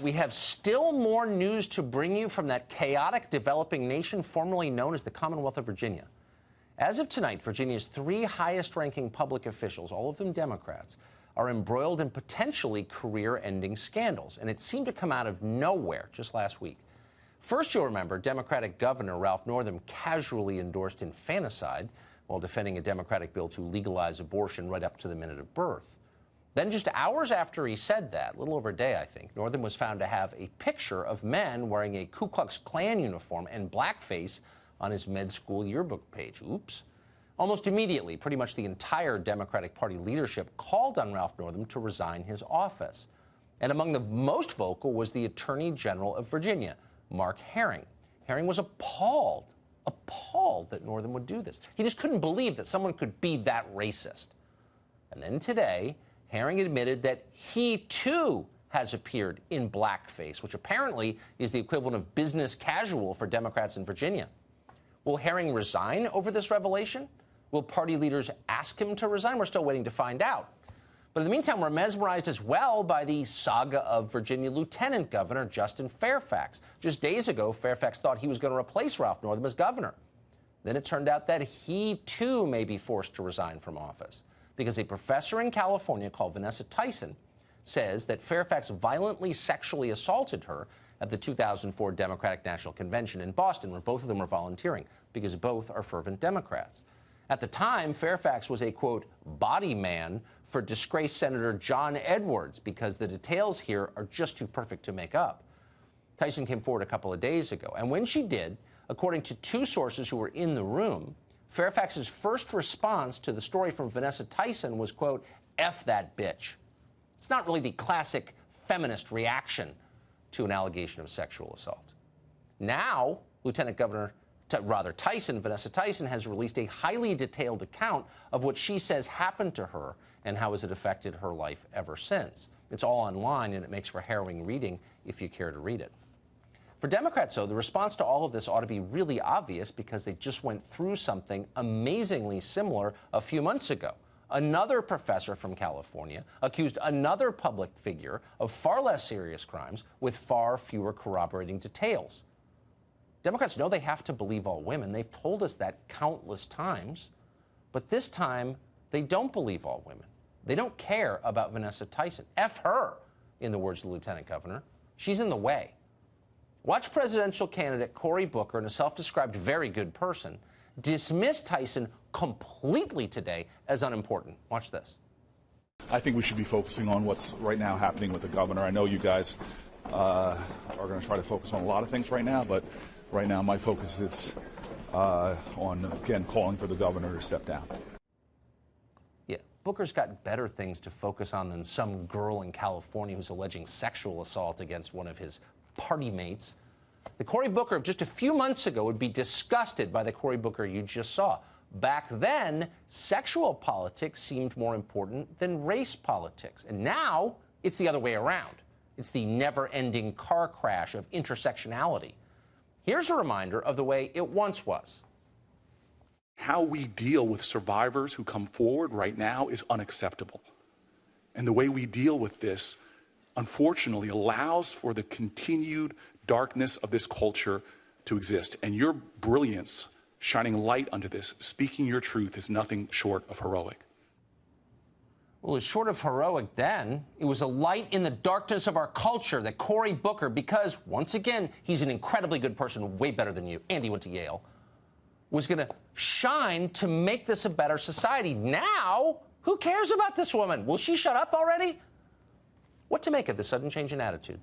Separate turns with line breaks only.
we have still more news to bring you from that chaotic developing nation formerly known as the Commonwealth of Virginia. As of tonight, Virginia's three highest-ranking public officials, all of them Democrats, are embroiled in potentially career-ending scandals, and it seemed to come out of nowhere just last week. First, you'll remember Democratic Governor Ralph Northam casually endorsed infanticide while defending a Democratic bill to legalize abortion right up to the minute of birth. Then just hours after he said that, a little over a day, I think, Northam was found to have a picture of men wearing a Ku Klux Klan uniform and blackface on his med school yearbook page. Oops. Almost immediately, pretty much the entire Democratic Party leadership called on Ralph Northam to resign his office. And among the most vocal was the Attorney General of Virginia, Mark Herring. Herring was appalled that Northam would do this. He just couldn't believe that someone could be that racist. And then today, Herring admitted that he, too, has appeared in blackface, which apparently is the equivalent of business casual for Democrats in Virginia. Will Herring resign over this revelation? Will party leaders ask him to resign? We're still waiting to find out. But in the meantime, we're mesmerized as well by the saga of Virginia Lieutenant Governor Justin Fairfax. Just days ago, Fairfax thought he was going to replace Ralph Northam as governor. Then it turned out that he, too, may be forced to resign from office because a professor in California called Vanessa Tyson says that Fairfax violently sexually assaulted her at the 2004 Democratic National Convention in Boston, where both of them were volunteering, because both are fervent Democrats. At the time, Fairfax was a, quote, body man for disgraced Senator John Edwards, because the details here are just too perfect to make up. Tyson came forward a couple of days ago, and when she did, according to two sources who were in the room, Fairfax's first response to the story from Vanessa Tyson was, quote, F that bitch. It's not really the classic feminist reaction to an allegation of sexual assault. Now, Vanessa Tyson has released a highly detailed account of what she says happened to her and how has it affected her life ever since. It's all online, and it makes for harrowing reading if you care to read it. For Democrats, though, the response to all of this ought to be really obvious because they just went through something amazingly similar a few months ago. Another professor from California accused another public figure of far less serious crimes with far fewer corroborating details. Democrats know they have to believe all women. They've told us that countless times. But this time, they don't believe all women. They don't care about Vanessa Tyson. F her, in the words of the lieutenant governor. She's in the way. Watch presidential candidate Cory Booker, and a self-described very good person, dismiss Tyson completely today as unimportant. Watch this.
I think we should be focusing on what's right now happening with the governor. I know you guys are going to try to focus on a lot of things right now, but right now my focus is on, again, calling for the governor to step down.
Yeah, Booker's got better things to focus on than some girl in California who's alleging sexual assault against one of his party mates. The Cory Booker of just a few months ago would be disgusted by the Cory Booker you just saw. Back then, sexual politics seemed more important than race politics. And now, it's the other way around. It's the never-ending car crash of intersectionality. Here's a reminder of the way it once was.
How we deal with survivors who come forward right now is unacceptable. And the way we deal with this, unfortunately, allows for the continued darkness of this culture to exist. And your brilliance, shining light onto this, speaking your truth, is nothing short of heroic.
Well, it was short of heroic then. It was a light in the darkness of our culture that Cory Booker, because, once again, he's an incredibly good person, way better than you, and he went to Yale, was going to shine to make this a better society. Now, who cares about this woman? Will she shut up already? What to make of this sudden change in attitude?